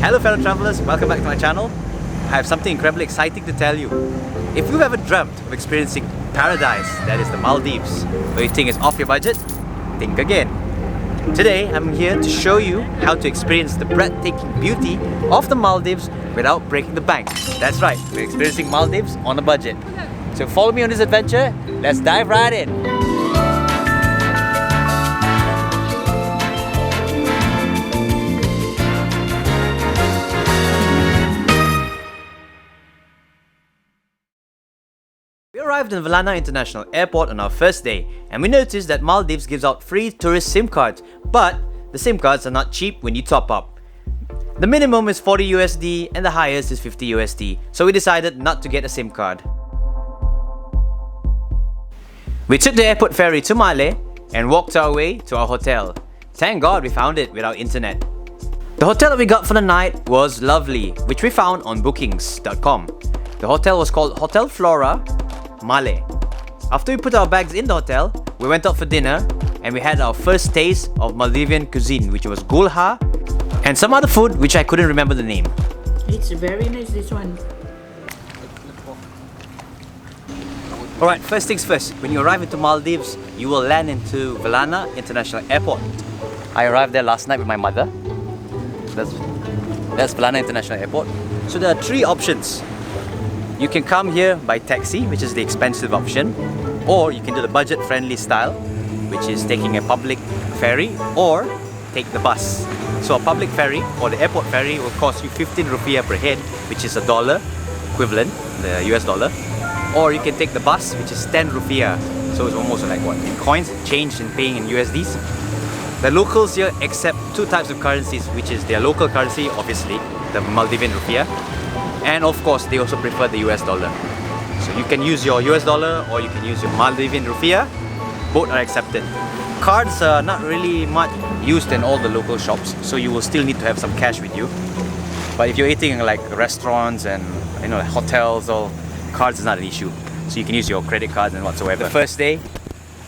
Hello fellow travelers, welcome back to my channel. I have something incredibly exciting to tell you. If you've ever dreamt of experiencing paradise, that is the Maldives, but you think it's off your budget, think again. Today I'm here to show you how to experience the breathtaking beauty of the Maldives without breaking the bank. That's right, we're experiencing Maldives on a budget. So follow me on this adventure, let's dive right in. We arrived in Velana International Airport on our first day, and we noticed that Maldives gives out free tourist SIM cards, but the SIM cards are not cheap when you top up. The minimum is 40 USD and the highest is 50 USD, so we decided not to get a SIM card. We took the airport ferry to Male and walked our way to our hotel. Thank God we found it without internet. The hotel that we got for the night was lovely, which we found on bookings.com. The hotel was called Hotel Flora Male. After we put our bags in the hotel, we went out for dinner and we had our first taste of Maldivian cuisine, which was gulha and some other food which I couldn't remember the name. It's very nice, this one. Alright, first things first, when you arrive into Maldives, you will land into Velana International Airport. I arrived there last night with my mother. That's Velana International Airport. So there are three options. You can come here by taxi, which is the expensive option, or you can do the budget-friendly style, which is taking a public ferry or take the bus. So a public ferry or the airport ferry will cost you 15 rupiah per head, which is $1 equivalent, the US dollar. Or you can take the bus, which is 10 rupiah. So it's almost like what, in coins, changed in paying in USDs. The locals here accept two types of currencies, which is their local currency, obviously, the Maldivian rupiah. And of course, they also prefer the US dollar. So you can use your US dollar or you can use your Maldivian rupiah. Both are accepted. Cards are not really much used in all the local shops, so you will still need to have some cash with you. But if you're eating in like restaurants and like hotels, or cards is not an issue. So you can use your credit cards and whatsoever. The first day,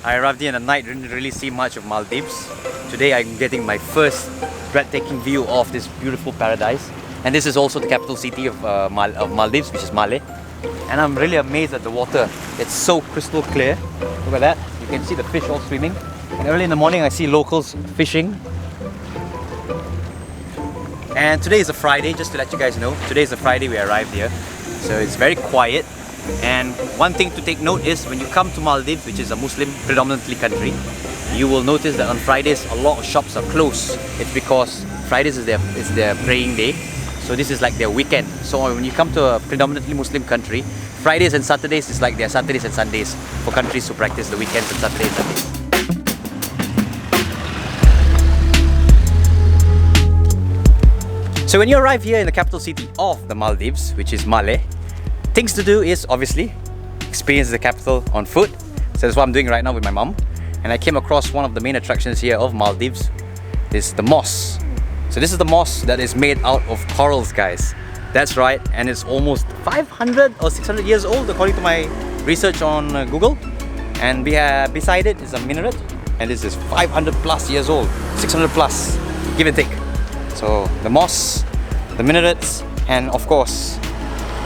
I arrived here in the night, didn't really see much of Maldives. Today I'm getting my first breathtaking view of this beautiful paradise. And this is also the capital city of Maldives, which is Male. And I'm really amazed at the water. It's so crystal clear. Look at that. You can see the fish all swimming. And early in the morning I see locals fishing. And today is a Friday, just to let you guys know. Today is a Friday we arrived here. So it's very quiet. And one thing to take note is when you come to Maldives, which is a Muslim predominantly country, you will notice that on Fridays a lot of shops are closed. It's because Fridays is their praying day. So this is like their weekend. So when you come to a predominantly Muslim country, Fridays and Saturdays is like their Saturdays and Sundays for countries who practice the weekends and Saturdays and Sundays. So when you arrive here in the capital city of the Maldives, which is Male, things to do is obviously experience the capital on foot. So that's what I'm doing right now with my mom. And I came across one of the main attractions here of Maldives. Is the Mosque. So this is the mosque that is made out of corals, guys. That's right, and it's almost 500 or 600 years old according to my research on Google. And beside it is a minaret, and this is 500 plus years old, 600 plus, give and take. So the mosque, the minarets, and of course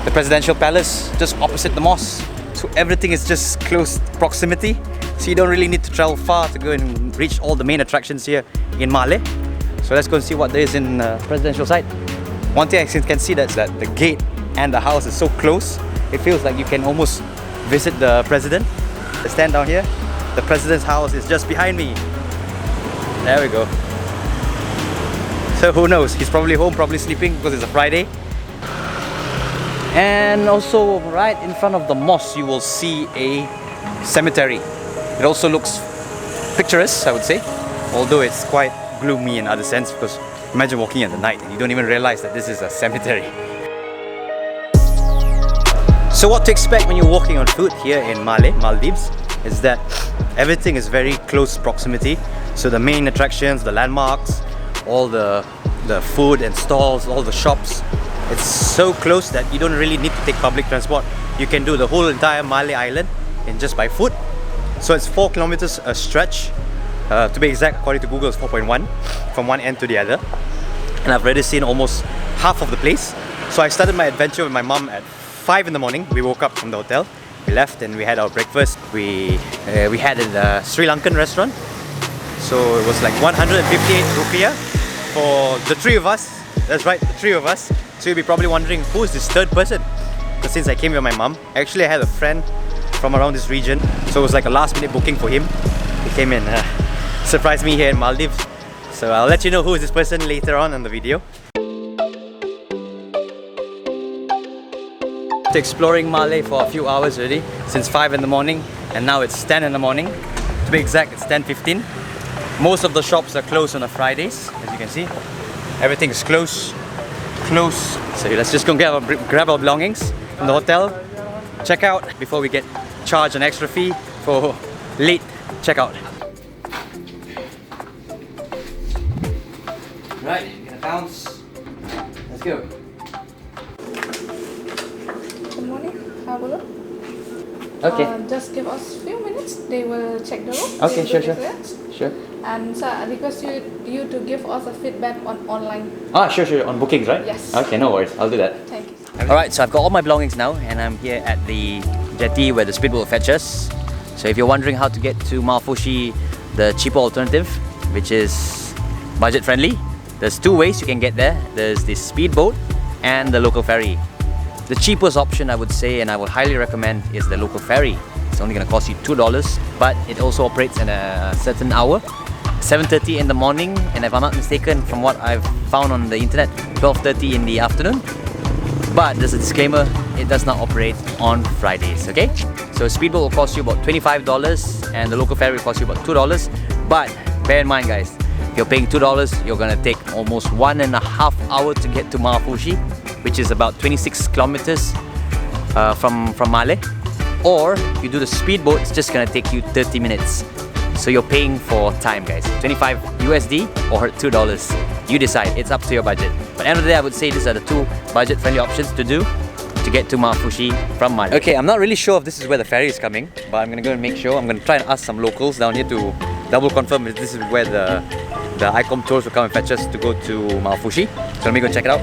the presidential palace just opposite the mosque. So everything is just close proximity. So you don't really need to travel far to go and reach all the main attractions here in Male. So let's go and see what there is in presidential side. One thing I can see that's that the gate and the house is so close. It feels like you can almost visit the president. I stand down here. The president's house is just behind me. There we go. So who knows? He's probably home, probably sleeping because it's a Friday. And also right in front of the mosque you will see a cemetery. It also looks picturesque, I would say, although it's quite gloomy in other sense, because imagine walking at the night and you don't even realize that this is a cemetery. So what to expect when you're walking on foot here in Male, Maldives, is that everything is very close proximity. So the main attractions, the landmarks, all the food and stalls, all the shops, it's so close that you don't really need to take public transport. You can do the whole entire Male Island in just by foot. So it's 4 kilometers a stretch. To be exact, according to Google, it's 4.1 from one end to the other. and I've already seen almost half of the place. So I started my adventure with my mom at 5 in the morning. We woke up from the hotel, we left and we had our breakfast. We had in a Sri Lankan restaurant. So it was like 158 rupiah for the three of us. That's right, the three of us. So you'll be probably wondering, who is this third person? Because since I came with my mom, actually I had a friend from around this region. So it was like a last minute booking for him. He came and surprised me here in Maldives. So I'll let you know who is this person later on in the video. Exploring Malé for a few hours already, since 5 in the morning, and now it's 10 in the morning. To be exact, it's 10:15. Most of the shops are closed on the Fridays, as you can see. Everything is closed. So let's just go grab our belongings from the hotel, check out before we get charged an extra fee for late checkout. Right, gonna bounce. Let's go. Good morning, hello. Okay. Just give us a few minutes. They will check the room. Okay, They will sure. declare. Sure. And sir, I request you to give us a feedback on online. Ah, sure. On bookings, right? Yes. Okay, no worries. I'll do that. Thank you. Alright, so I've got all my belongings now and I'm here at the jetty where the speedboat will fetch us. So if you're wondering how to get to Maafushi, the cheaper alternative, which is budget friendly, there's two ways you can get there. There's the speedboat and the local ferry. The cheapest option I would say, and I would highly recommend, is the local ferry. It's only going to cost you $2, but it also operates in a certain hour, 7:30 in the morning, and if I'm not mistaken, from what I've found on the internet, 12:30 in the afternoon. But there's a disclaimer, it does not operate on Fridays, okay? So speedboat will cost you about $25 and the local ferry will cost you about $2. But bear in mind guys, if you're paying $2, you're gonna take almost 1.5 hours to get to Maafushi, which is about 26 kilometers from Malé. Or if you do the speedboat, it's just gonna take you 30 minutes. So you're paying for time guys, 25 USD or $2. You decide, it's up to your budget. But at the end of the day, I would say these are the two budget friendly options to do to get to Maafushi from Malé. Okay, I'm not really sure if this is where the ferry is coming, but I'm gonna go and make sure. I'm gonna try and ask some locals down here to double confirm if this is where the ICOM tours will come and fetch us to go to Maafushi. So let me go check it out.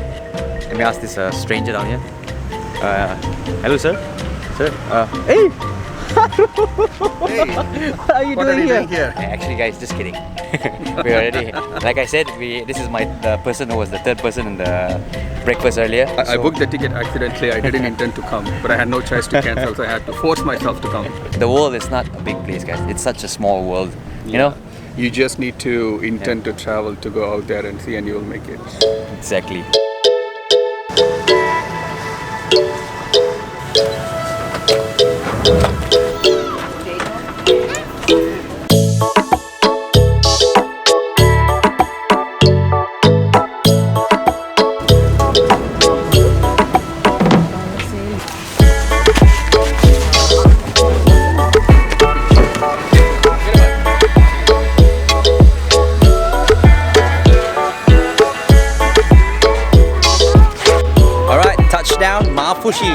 Let me ask this stranger down here. Hello sir. Sir, hey! Hey, What are you doing here? Actually guys, just kidding. We're already, like I said, this is the person who was the third person in the breakfast earlier. I booked the ticket accidentally. I didn't intend to come, but I had no choice to cancel, so I had to force myself to come. The world is not a big place guys, it's such a small world, you know? You just need to intend to travel to go out there and see, and you will make it. Exactly. Touchdown, Maafushi!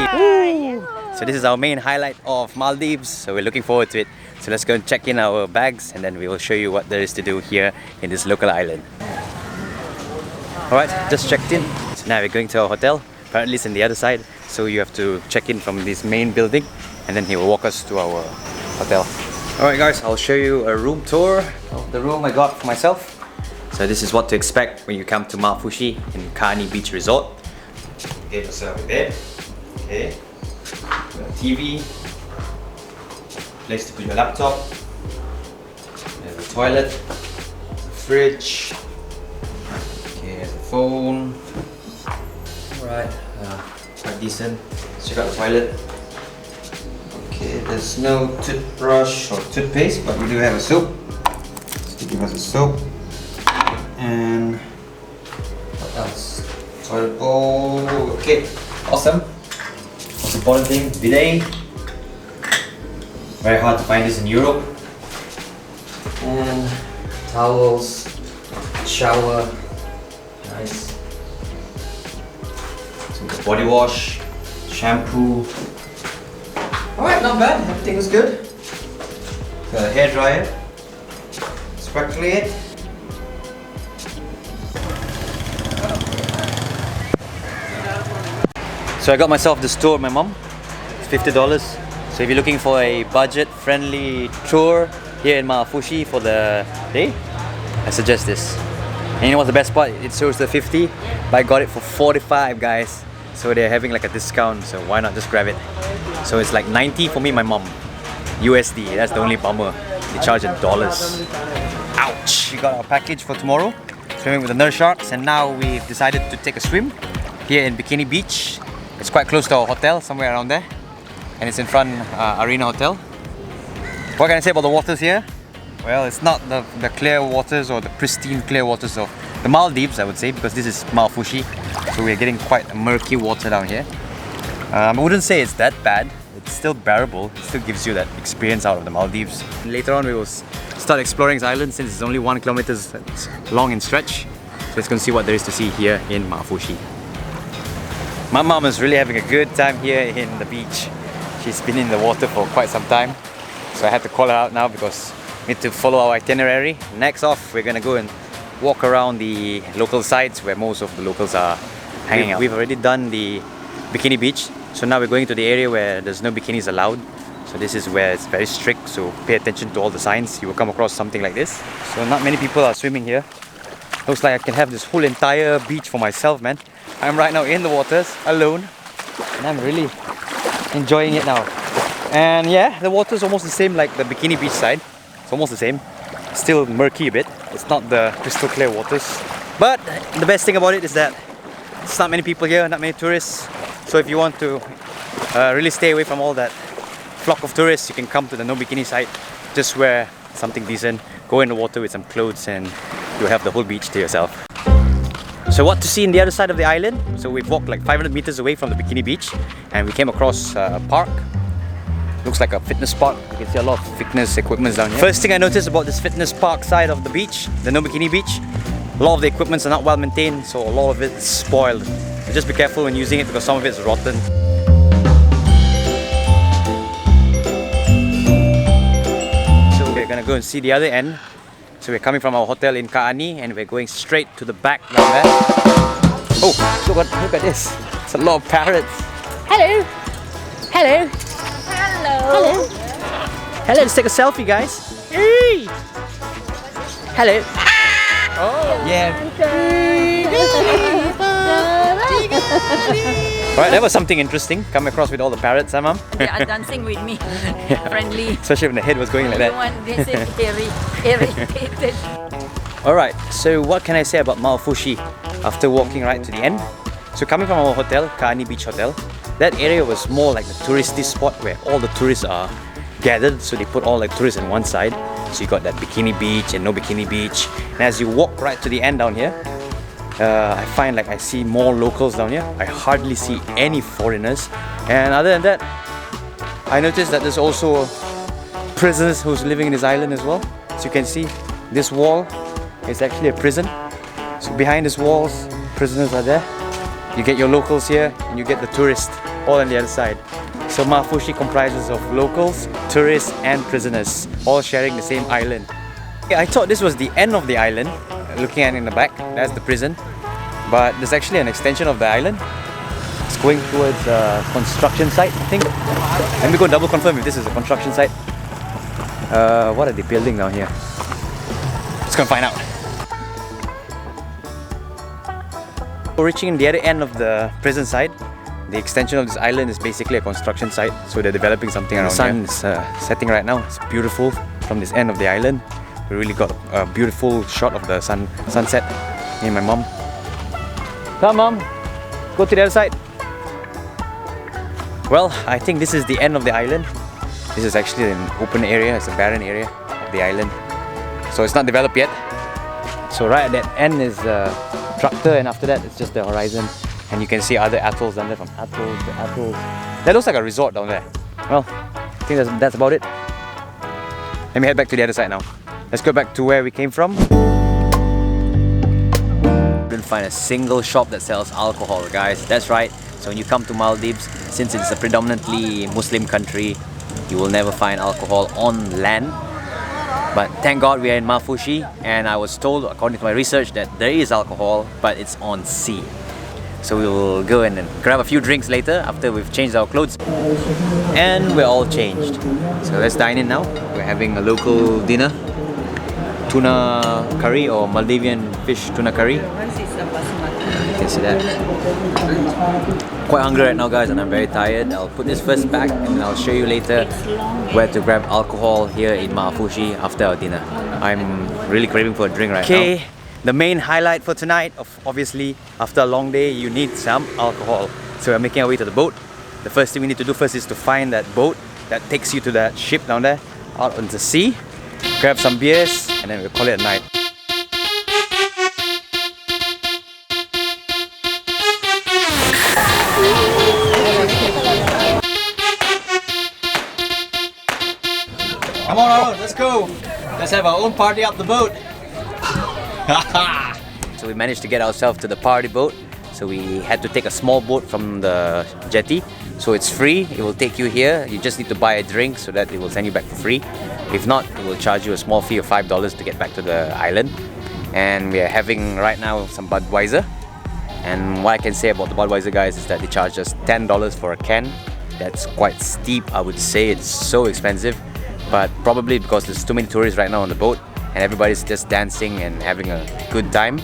So this is our main highlight of Maldives, so we're looking forward to it. So let's go and check in our bags and then we will show you what there is to do here in this local island. Alright, just checked in. So now we're going to our hotel. Apparently it's on the other side, so you have to check in from this main building and then he will walk us to our hotel. Alright guys, I'll show you a room tour of the room I got for myself. So this is what to expect when you come to Maafushi in Kaani Beach Resort. Get yourself a bed, okay, a TV, place to put your laptop, there's a toilet, a fridge, okay, there's a phone, alright, quite decent. Let's check out the toilet. Okay, there's no toothbrush or toothpaste, but we do have a soap, so give us a soap, and what else? Toilet bowl, okay, awesome. Most important thing, bidet. Very hard to find this in Europe. And towels, shower, nice. Some body wash, shampoo. Alright, not bad, everything is good. The hair dryer, speculate. So I got myself this tour with my mom. It's $50. So if you're looking for a budget-friendly tour here in Maafushi for the day, I suggest this. And you know what's the best part? It shows the 50, but I got it for 45, guys. So they're having like a discount, so why not just grab it? So it's like 90 for me and my mom. USD, that's the only bummer. They charge in dollars. Ouch! We got our package for tomorrow. Swimming with the nurse sharks, and now we've decided to take a swim here in Bikini Beach. It's quite close to our hotel, somewhere around there. And it's in front Arena Hotel. What can I say about the waters here? Well, it's not the clear waters or the pristine clear waters of the Maldives, I would say, because this is Maafushi. So we're getting quite murky water down here. I wouldn't say it's that bad. It's still bearable. It still gives you that experience out of the Maldives. Later on we will start exploring this island since it's only 1 kilometer long in stretch. So let's go and see what there is to see here in Maafushi. My mom is really having a good time here in the beach. She's been in the water for quite some time. So I had to call her out now because we need to follow our itinerary. Next off, we're gonna go and walk around the local sites where most of the locals are hanging out. We've already done the Bikini Beach. So now we're going to the area where there's no bikinis allowed. So this is where it's very strict, so pay attention to all the signs. You will come across something like this. So not many people are swimming here. Looks like I can have this whole entire beach for myself, man. I'm right now in the waters, alone. And I'm really enjoying it now. And yeah, the water's almost the same like the Bikini Beach side. It's almost the same. Still murky a bit. It's not the crystal clear waters. But the best thing about it is that it's not many people here, not many tourists. So if you want to really stay away from all that flock of tourists, you can come to the no bikini side. Just wear something decent, go in the water with some clothes, and you'll have the whole beach to yourself. So what to see in the other side of the island? So we've walked like 500 meters away from the Bikini Beach and we came across a park. Looks like a fitness park. You can see a lot of fitness equipment down here. First thing I noticed about this fitness park side of the beach, the no bikini beach, a lot of the equipments are not well maintained, so a lot of it is spoiled. So just be careful when using it because some of it is rotten. So we're gonna go and see the other end. So we're coming from our hotel in Kaani and we're going straight to the back down there. Oh, look at this. It's a lot of parrots. Hello. Hello. Hello. Hello, let's take a selfie, guys. Hey. Hello. Oh, yeah. Alright, that was something interesting. Come across with all the parrots, huh, Mom? They are dancing with me. Friendly. Especially when the head was going like that. They say irritated. Alright, so what can I say about Maafushi after walking right to the end? So coming from our hotel, Kaani Beach Hotel, that area was more like the touristy spot where all the tourists are gathered. So they put all the tourists on one side. So you got that Bikini Beach and no Bikini Beach. And as you walk right to the end down here, I find like I see more locals down here. I hardly see any foreigners. And other than that, I noticed that there's also prisoners who's living in this island as well. As you can see, this wall is actually a prison. So behind these walls, prisoners are there. You get your locals here and you get the tourists all on the other side. So Maafushi comprises of locals, tourists and prisoners, all sharing the same island. I thought this was the end of the island. Looking at it in the back, that's the prison. But there's actually an extension of the island. It's going towards a construction site, I think. Let me go double confirm if this is a construction site. What are they building down here? Let's go and find out. Reaching the other end of the prison side, the extension of this island is basically a construction site. So they're developing something around here. The sun is setting right now. It's beautiful from this end of the island. We really got a beautiful shot of the sunset. Me and my mom. Come, Mom. Go to the other side. Well, I think this is the end of the island. This is actually an open area. It's a barren area of the island. So it's not developed yet. So right at that end is Tractor, and after that it's just the horizon. And you can see other atolls down there, from atolls to atolls. That looks like a resort down there. Well, I think that's about it. Let me head back to the other side now. Let's go back to where we came from. Didn't find a single shop that sells alcohol, guys. That's right. So when you come to Maldives, since it's a predominantly Muslim country, you will never find alcohol on land. But thank God we are in Maafushi, and I was told, according to my research, that there is alcohol, but it's on sea. So we'll go and then grab a few drinks later after we've changed our clothes. And we're all changed. So let's dine in now. We're having a local dinner. Tuna curry or Maldivian fish tuna curry. You can see that. Quite hungry right now, guys, and I'm very tired. I'll put this first back and then I'll show you later where to grab alcohol here in Maafushi after our dinner. I'm really craving for a drink right now. Okay, the main highlight for tonight, obviously, after a long day, you need some alcohol. So we're making our way to the boat. The first thing we need to do first is to find that boat that takes you to that ship down there, out on the sea. Grab some beers, and then we'll call it a night. Come on, Aaron, let's go! Let's have our own party up the boat! So we managed to get ourselves to the party boat. So we had to take a small boat from the jetty. So it's free, it will take you here. You just need to buy a drink so that it will send you back for free. If not, it will charge you a small fee of $5 to get back to the island. And we are having right now some Budweiser. And what I can say about the Budweiser guys is that they charge us $10 for a can. That's quite steep, I would say. It's so expensive. But probably because there's too many tourists right now on the boat and everybody's just dancing and having a good time.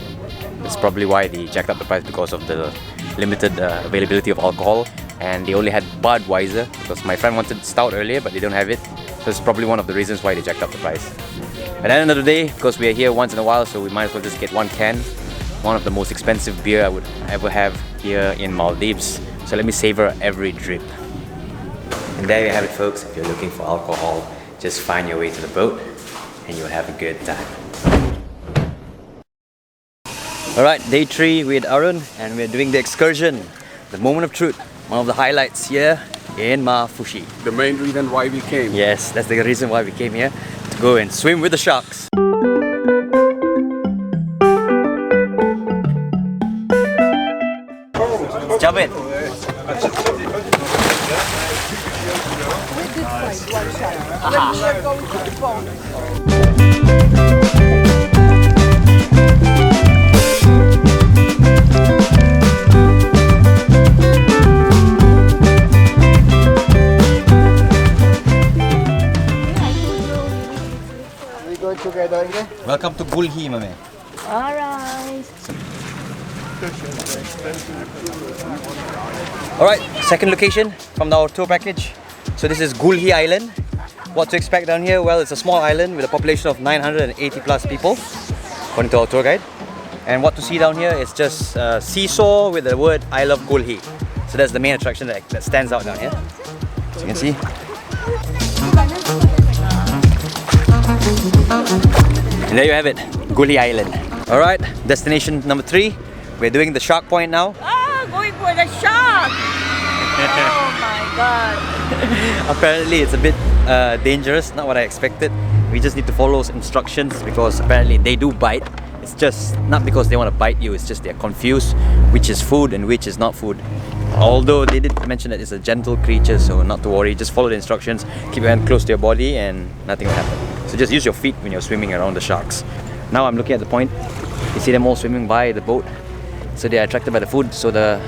That's probably why they jacked up the price, because of the limited availability of alcohol. And they only had Budweiser because my friend wanted stout earlier, but they don't have it. So it's probably one of the reasons why they jacked up the price. At the end of the day, because we are here once in a while, so we might as well just get one can. One of the most expensive beer I would ever have here in Maldives. So let me savor every drip. And there you have it, folks. If you're looking for alcohol, just find your way to the boat and you'll have a good time. Alright, day 3 with Arun, and we're doing the excursion. The moment of truth. One of the highlights here in Maafushi. The main reason why we came. Yes, that's the reason why we came here. To go and swim with the sharks. Let's jump in. Welcome to Gulhi, my man. Alright. Alright, second location from our tour package. So this is Gulhi Island. What to expect down here? Well, it's a small island with a population of 980 plus people, according to our tour guide. And what to see down here is just a seesaw with the word I love Gulhi. So that's the main attraction that stands out down here. So you can see. And there you have it, Gulhi Island. Alright, destination number 3. We're doing the shark point now. Ah, going for the shark! Oh my god. Apparently it's a bit dangerous, not what I expected. We just need to follow instructions because apparently they do bite. It's just not because they want to bite you, it's just they're confused which is food and which is not food. Although they did mention that it's a gentle creature, so not to worry, just follow the instructions, keep your hand close to your body and nothing will happen. So just use your feet when you're swimming around the sharks. Now I'm looking at the point, you see them all swimming by the boat. So they are attracted by the food, so the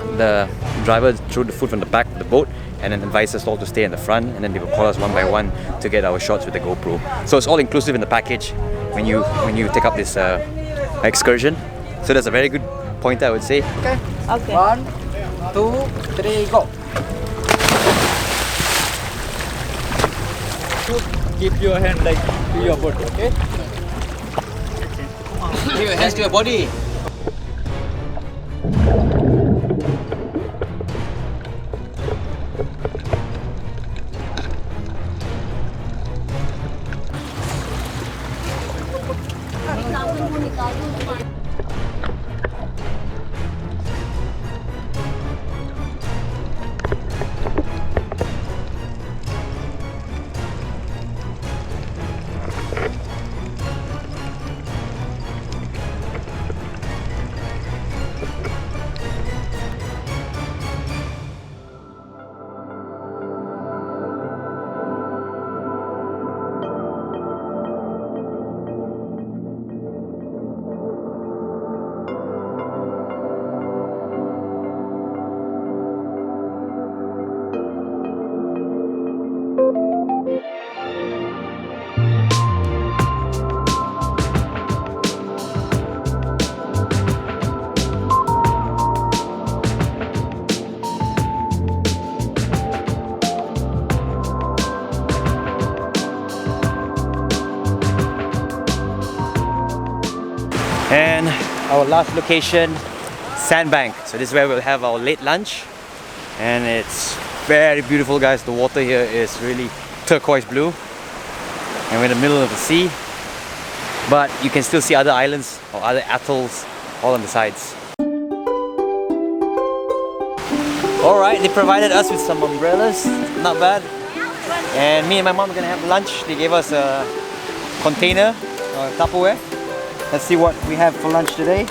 driver threw the food from the back of the boat and then advised us all to stay in the front, and then they will call us one by one to get our shots with the GoPro. So it's all inclusive in the package when you take up this excursion. So that's a very good pointer, I would say. Okay. Okay. 1, 2, 3, go. Keep your hand like to your body, okay? Keep your hands to your body. And our last location, Sandbank. So this is where we'll have our late lunch. And it's very beautiful, guys. The water here is really turquoise blue. And we're in the middle of the sea. But you can still see other islands or other atolls all on the sides. Alright, they provided us with some umbrellas. Not bad. And me and my mom are gonna have lunch. They gave us a container or Tupperware. Let's see what we have for lunch today.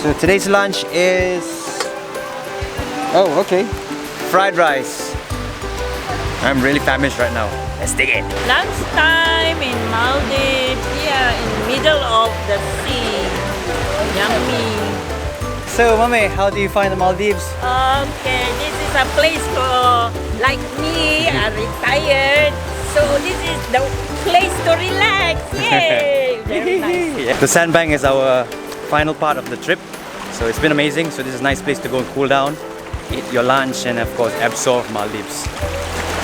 So today's lunch is... oh, okay. Fried rice. I'm really famished right now. Let's dig it. Lunchtime in Maldives, here in the middle of the sea. Yummy. So, Mame, how do you find the Maldives? Okay, this is a place for like me, I'm retired. So this is the place to relax. Yay! Very nice. The Sandbank is our final part of the trip. So it's been amazing. So this is a nice place to go and cool down, eat your lunch, and of course absorb Maldives.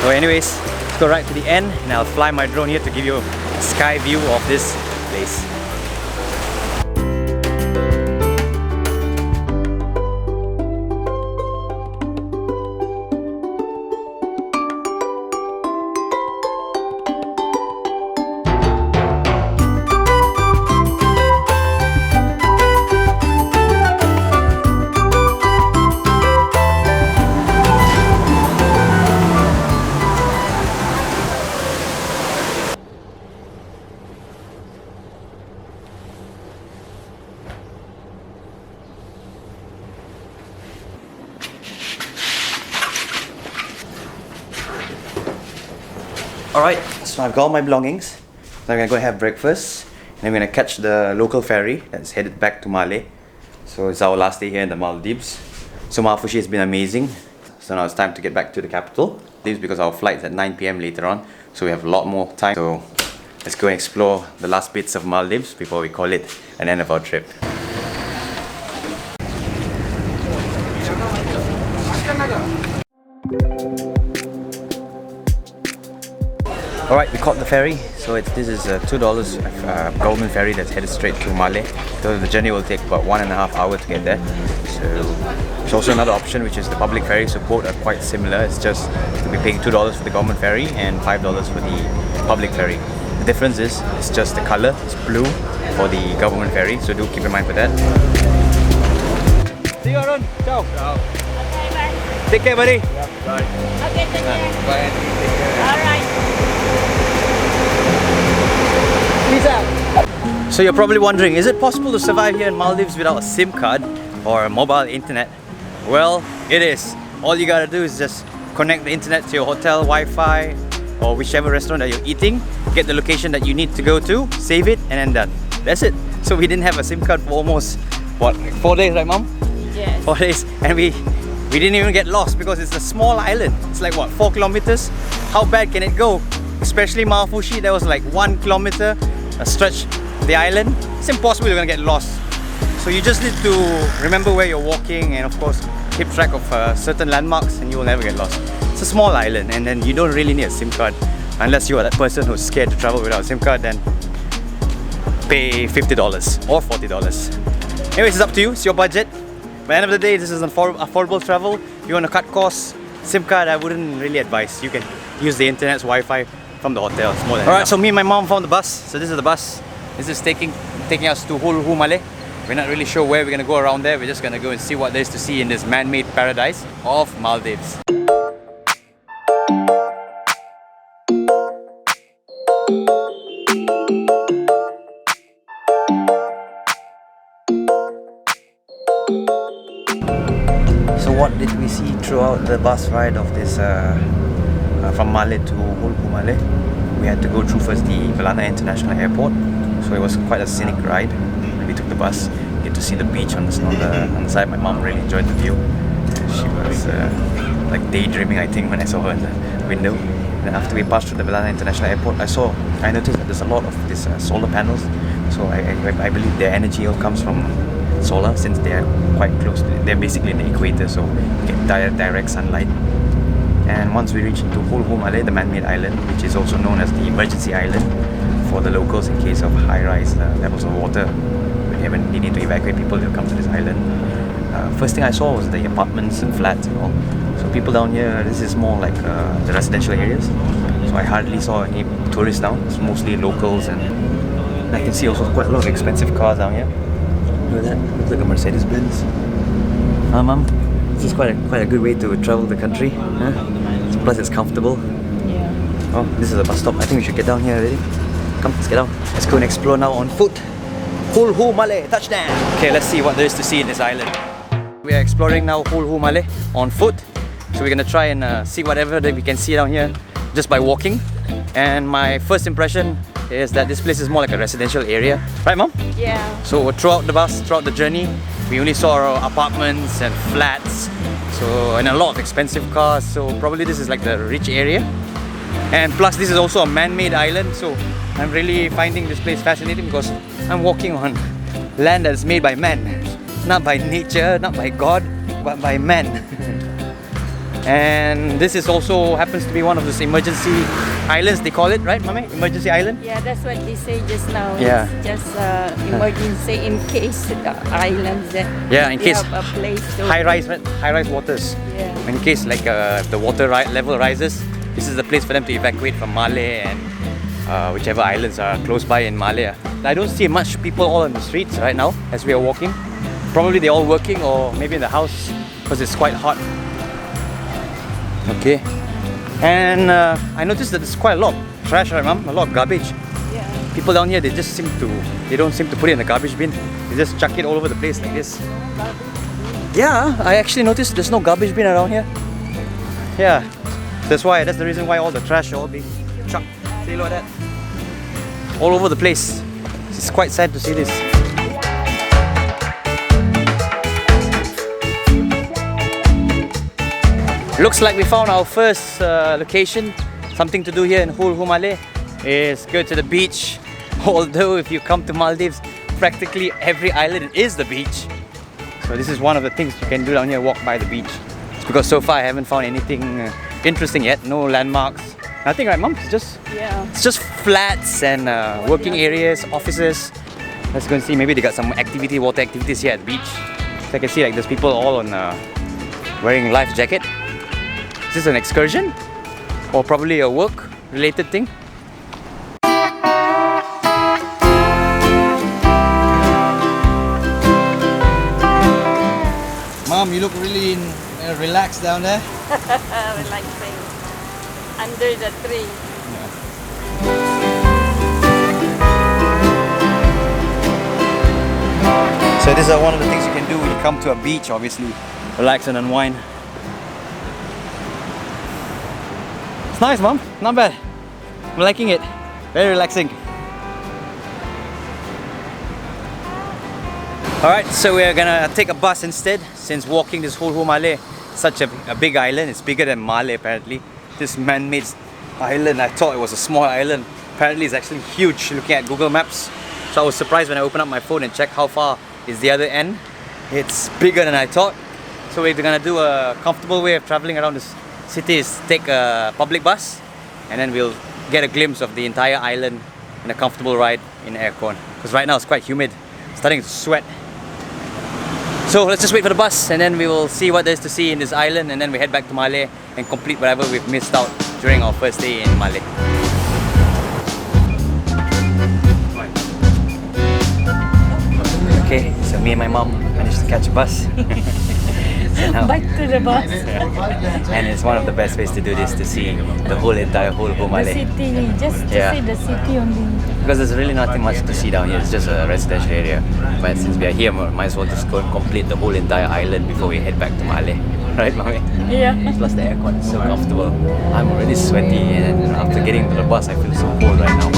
So anyways, let's go right to the end and I'll fly my drone here to give you a sky view of this place. Alright, so I've got all my belongings. So I'm gonna go have breakfast and I'm gonna catch the local ferry that's headed back to Male. So it's our last day here in the Maldives. So Maafushi has been amazing. So now it's time to get back to the capital. This is because our flight's at 9 PM later on. So we have a lot more time. So let's go and explore the last bits of Maldives before we call it an end of our trip. Alright, we caught the ferry. So this is a $2 government ferry that's headed straight to Male. So the journey will take about 1.5 hours to get there. So there's also another option, which is the public ferry. So both are quite similar. It's just you'll be paying $2 for the government ferry and $5 for the public ferry. The difference is it's just the color. It's blue for the government ferry. So do keep in mind for that. See you, Arun. Ciao. Ciao. Okay, bye. Take care, buddy. Yeah, bye. Okay, take care. Bye. Take care. Alright. Peace out. So you're probably wondering, is it possible to survive here in Maldives without a SIM card or a mobile internet? Well, it is. All you gotta do is just connect the internet to your hotel Wi-Fi or whichever restaurant that you're eating, get the location that you need to go to, save it, and then done. That's it. So we didn't have a SIM card for almost, what, like 4 days, right, Mom? Yes. 4 days. And we didn't even get lost because it's a small island. It's like, what, 4 kilometers? How bad can it go? Especially Maafushi, there was like 1 kilometer a stretch the island. It's impossible you're gonna get lost. So you just need to remember where you're walking and of course keep track of certain landmarks and you will never get lost. It's a small island and then you don't really need a SIM card unless you are that person who's scared to travel without a SIM card, then pay $50 or $40. Anyways, it's up to you, it's your budget. By the end of the day, this is an affordable travel. If you want to cut costs, SIM card I wouldn't really advise. You can use the internet's Wi-Fi from the hotel. It's more than Alright, so me and my mom found the bus. So this is the bus. This is taking us to Hulhumale. We're not really sure where we're gonna go around there. We're just gonna go and see what there is to see in this man-made paradise of Maldives. So what did we see throughout the bus ride of this from Male to Hulhumale? We had to go through first the Velana International Airport, so it was quite a scenic ride. We took the bus, get to see the beach on the side. My mom really enjoyed the view. She was like daydreaming, I think, when I saw her in the window. And after we passed through the Velana International Airport, I noticed that there's a lot of these solar panels. So I believe their energy all comes from solar, since they're quite close. They're basically in the equator, so you get direct sunlight. And once we reached into Hulhumale, the man-made island, which is also known as the emergency island for the locals in case of high-rise levels of water, when they need to evacuate people, they'll come to this island. First thing I saw was the apartments and flats and all. So people down here, this is more like the residential areas. So I hardly saw any tourists down. It's mostly locals, and I can see also quite a lot of expensive cars down here. Look at that, looks like a Mercedes Benz. Mum, this is quite a good way to travel the country. Huh? Plus it's comfortable. Yeah. Oh, this is a bus stop. I think we should get down here already. Come, let's get down. Let's go and explore now on foot. Hulhumale, touchdown! Okay, let's see what there is to see in this island. We are exploring now Hulhumale on foot. So we're gonna try and see whatever that we can see down here just by walking. And my first impression is that this place is more like a residential area. Right, Mom? Yeah. So throughout the journey, we only saw apartments and flats. So, and a lot of expensive cars. So probably this is like the rich area. And plus this is also a man-made island. So I'm really finding this place fascinating because I'm walking on land that is made by man. Not by nature, not by God, but by man. And this is also happens to be one of those emergency islands, they call it, right, Mami? Emergency island? Yeah, that's what they say just now. Yeah. It's just emergency in case the islands that Yeah, in case have a place to high-rise waters. Yeah. In case like the water level rises, this is the place for them to evacuate from Male and whichever islands are close by in Male. I don't see much people all on the streets right now as we are walking. Probably they're all working or maybe in the house because it's quite hot. Okay. And I noticed that there's quite a lot of trash, right, Mom? A lot of garbage. Yeah. People down here, they don't seem to put it in the garbage bin. They just chuck it all over the place like this. Yeah, I actually noticed there's no garbage bin around here. Yeah, that's the reason why all the trash all being chucked. See, look at that. All over the place. It's quite sad to see this. Looks like we found our first location. Something to do here in Hulhumale is go to the beach. Although if you come to Maldives, practically every island is the beach. So this is one of the things you can do down here, walk by the beach. It's because so far I haven't found anything interesting yet. No landmarks. Nothing, right, Mom? It's just flats and working areas, offices. Let's go and see. Maybe they got some water activities here at the beach. So I can see like there's people all on wearing life jacket. Is this an excursion? Or probably a work-related thing? Mom, you look really relaxed down there. Relaxing under the tree. So these are one of the things you can do when you come to a beach, obviously. Relax and unwind. It's nice, Mom. Not bad. I'm liking it. Very relaxing. Alright, so we're gonna take a bus instead, since walking this Hulhumale is such a big island. It's bigger than Male apparently. This man-made island, I thought it was a small island. Apparently it's actually huge looking at Google Maps. So I was surprised when I opened up my phone and checked how far is the other end. It's bigger than I thought. So we're gonna do a comfortable way of traveling around this city is take a public bus and then we'll get a glimpse of the entire island in a comfortable ride in aircon. Because right now it's quite humid, starting to sweat. So let's just wait for the bus and then we will see what there is to see in this island, and then we head back to Male and complete whatever we've missed out during our first day in Male. Okay, so me and my mom managed to catch a bus. So now, Back to the bus. and it's one of the best ways to do this, to see the whole entire Hulhumale. The city, just to see the city only. Because there's really nothing much to see down here, it's just a residential area. But since we are here, might as well just go and complete the whole entire island before we head back to Male. Right, Mami? Yeah. Plus the aircon is so comfortable. I'm already sweaty, and after getting to the bus, I feel so cold right now.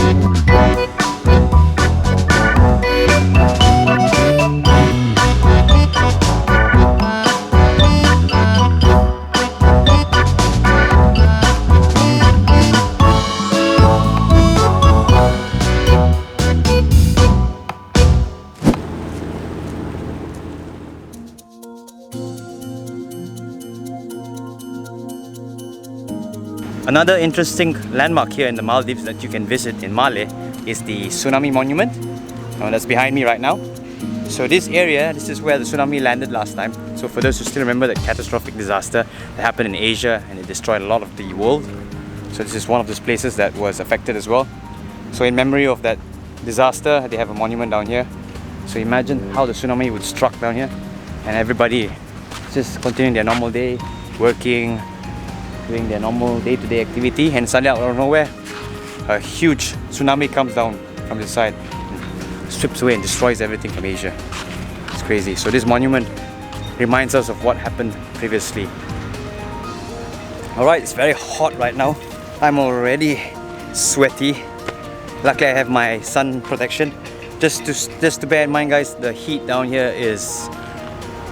Another interesting landmark here in the Maldives that you can visit in Male is the Tsunami Monument. That's behind me right now. So this area, this is where the tsunami landed last time. So for those who still remember the catastrophic disaster that happened in Asia and it destroyed a lot of the world. So this is one of those places that was affected as well. So in memory of that disaster, they have a monument down here. So imagine how the tsunami would struck down here and everybody just continuing their normal day, working, doing their normal day-to-day activity, and suddenly out of nowhere, a huge tsunami comes down from the side, strips away and destroys everything from Asia. It's crazy. So this monument reminds us of what happened previously. Alright, it's very hot right now. I'm already sweaty. Luckily I have my sun protection. Just to bear in mind guys, the heat down here is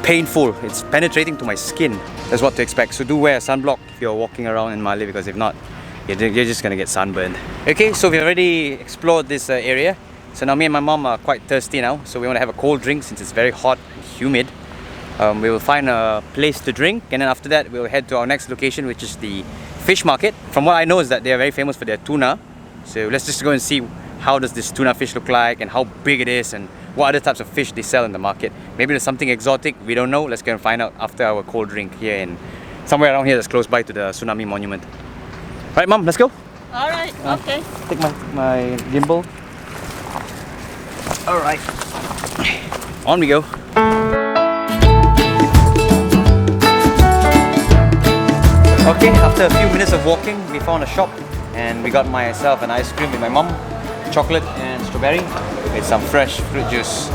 painful. It's penetrating to my skin. That's what to expect. So do wear a sunblock if you're walking around in Maldives, because if not, you're just gonna get sunburned. Okay, so we've already explored this area. So now me and my mom are quite thirsty now, so we want to have a cold drink since it's very hot and humid. We will find a place to drink, and then after that we'll head to our next location, which is the fish market. From what I know is that they are very famous for their tuna. So let's just go and see how does this tuna fish look like and how big it is and what other types of fish they sell in the market. Maybe there's something exotic, we don't know. Let's go and find out after our cold drink here in somewhere around here that's close by to the Tsunami Monument. Right, Mom, let's go. Alright, okay. Take my gimbal. Alright, on we go. Okay, after a few minutes of walking, we found a shop and we got myself an ice cream with my mom, chocolate and strawberry with some fresh fruit juice.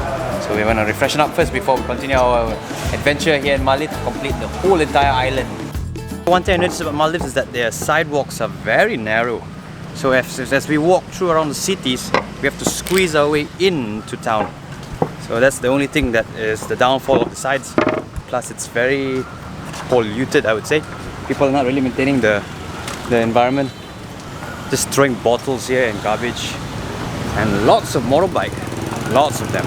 So we want to refreshen up first before we continue our adventure here in Maldives to complete the whole entire island. One thing I noticed about Maldives is that their sidewalks are very narrow. So as we walk through around the cities, we have to squeeze our way into town. So that's the only thing that is the downfall of the sides. Plus it's very polluted, I would say. People are not really maintaining the environment. Just throwing bottles here and garbage. And lots of motorbike. Lots of them.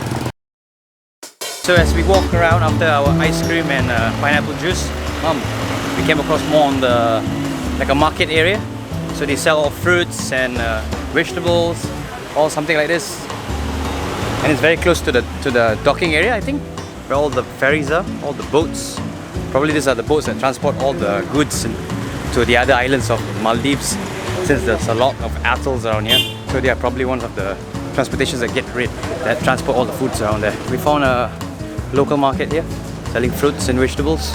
So as we walk around after our ice cream and pineapple juice, we came across more on the like a market area. So they sell all fruits and vegetables, all something like this. And it's very close to the docking area, I think, where all the ferries are, all the boats. Probably these are the boats that transport all the goods to the other islands of Maldives, since there's a lot of atolls around here. So they are probably one of the transportations that transport all the foods around there. We found a local market here, selling fruits and vegetables.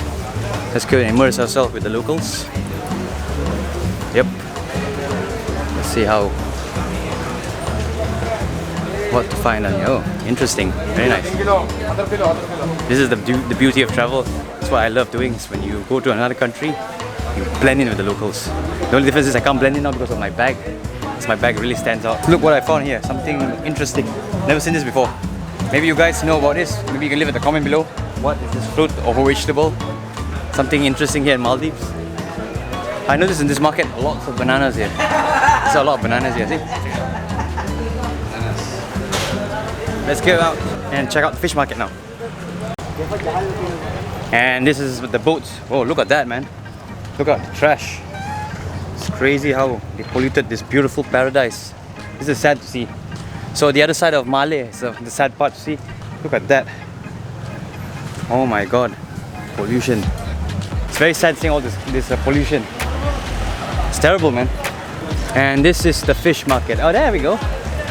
Let's go and immerse ourselves with the locals. Yep. Let's see what to find on here. Oh, interesting. Very nice. This is the beauty of travel. That's what I love doing, is when you go to another country, you blend in with the locals. The only difference is I can't blend in now because of my bag. So my bag really stands out. Look what I found here, something interesting. Never seen this before. Maybe you guys know about this. Maybe you can leave in the comment below. What is this fruit or vegetable? Something interesting here in Maldives. I noticed in this market lots of bananas here. There's a lot of bananas here, see? Let's go out and check out the fish market now. And this is the boats. Oh, look at that, man. Look at the trash. It's crazy how they polluted this beautiful paradise. This is sad to see. So the other side of Malé is the sad part to see. Look at that. Oh my god. Pollution. It's very sad seeing all this pollution. It's terrible, man. And this is the fish market. Oh, there we go.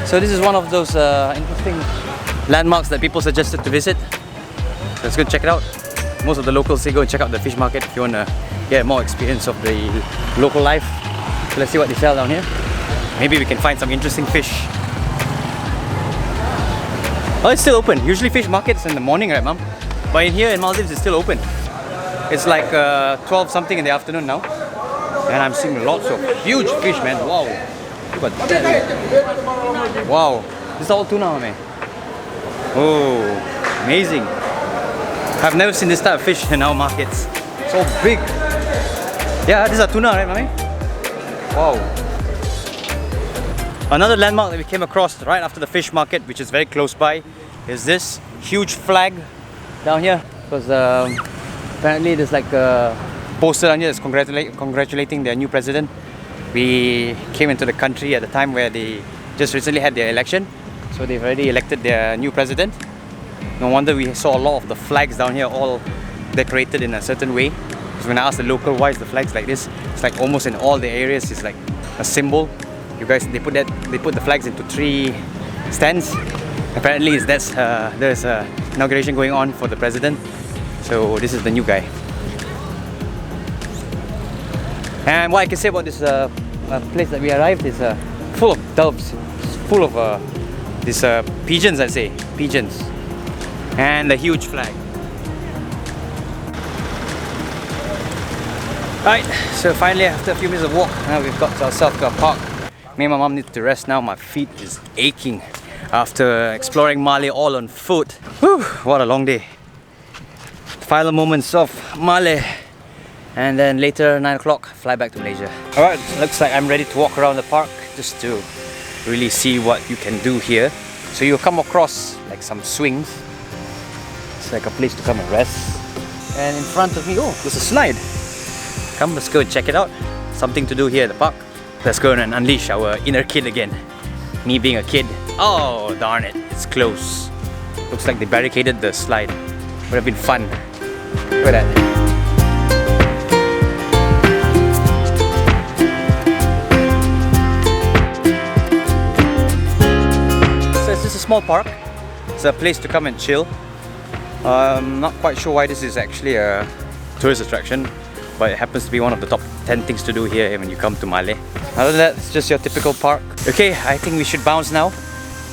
So this is one of those interesting landmarks that people suggested to visit. Let's go check it out. Most of the locals say go and check out the fish market if you want to get more experience of the local life. So let's see what they sell down here. Maybe we can find some interesting fish. Oh, it's still open. Usually fish markets in the morning, right, Mom? But in here in Maldives, it's still open. It's like 12 something in the afternoon now. And I'm seeing lots of huge fish, man. Wow. Look at that. Wow. This is all tuna, man. Oh, amazing. I've never seen this type of fish in our markets. So big. Yeah, these are tuna, right, Mami? Wow. Another landmark that we came across right after the fish market, which is very close by, is this huge flag down here. Because apparently there's like a poster down here that's congratulating their new president. We came into the country at the time where they just recently had their election. So they've already elected their new president. No wonder we saw a lot of the flags down here all decorated in a certain way. Because when I asked the local why is the flags like this, it's like almost in all the areas it's like a symbol. You guys, they put the flags into 3 stands. Apparently there's inauguration going on for the president. So this is the new guy. And what I can say about this place that we arrived is full of doves. It's full of these pigeons, I'd say. Pigeons. And a huge flag. Right, so finally after a few minutes of walk, now we've got ourselves to a park. Me and my mum need to rest now. My feet is aching after exploring Male all on foot. Whew, what a long day. Final moments of Male. And then later, 9 o'clock, fly back to Malaysia. Alright, looks like I'm ready to walk around the park just to really see what you can do here. So you'll come across like some swings. It's like a place to come and rest. And in front of me, oh, there's a slide. Come, let's go and check it out. Something to do here at the park. Let's go and unleash our inner kid again. Me being a kid. Oh, darn it, it's close. Looks like they barricaded the slide. Would have been fun. Look at that. It's just a small park. It's a place to come and chill. I'm not quite sure why this is actually a tourist attraction, but it happens to be one of the top 10 things to do here when you come to Male. Other than that, it's just your typical park. Okay, I think we should bounce now.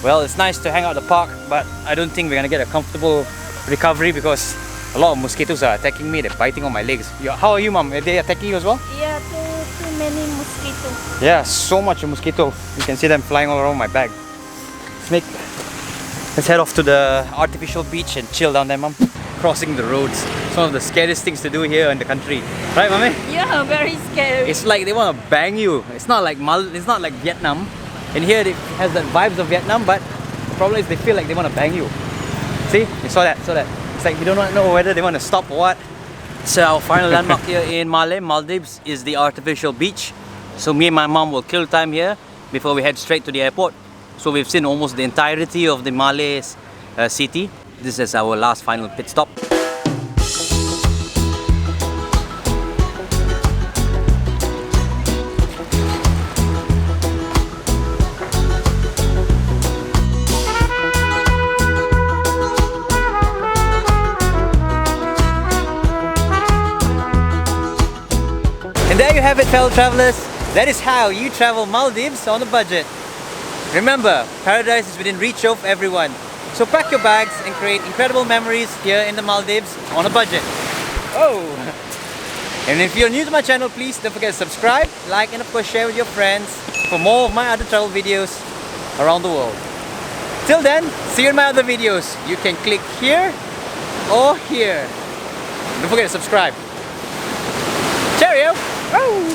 Well, it's nice to hang out at the park, but I don't think we're gonna get a comfortable recovery because a lot of mosquitoes are attacking me. They're biting on my legs. How are you, Mom? Are they attacking you as well? Yeah, too many mosquitoes. Yeah, so much mosquito. You can see them flying all around my bag. Let's head off to the artificial beach and chill down there, Mom. Crossing the roads. It's one of the scariest things to do here in the country. Right, Mommy? Yeah, very scary. It's like they want to bang you. It's not like Vietnam. In here it has the vibes of Vietnam, but the problem is they feel like they want to bang you. See? You saw that, It's like we do not know whether they want to stop or what. So our final landmark here in Male, Maldives, is the artificial beach. So me and my mom will kill time here before we head straight to the airport. So we've seen almost the entirety of the Male city. This is our last final pit stop. And there you have it, fellow travelers. That is how you travel Maldives on a budget. Remember, paradise is within reach of everyone. So pack your bags and create incredible memories here in the Maldives on a budget. Oh! And if you're new to my channel, please don't forget to subscribe, like, and of course share with your friends for more of my other travel videos around the world. Till then, see you in my other videos. You can click here or here. Don't forget to subscribe. Cheerio! Oh.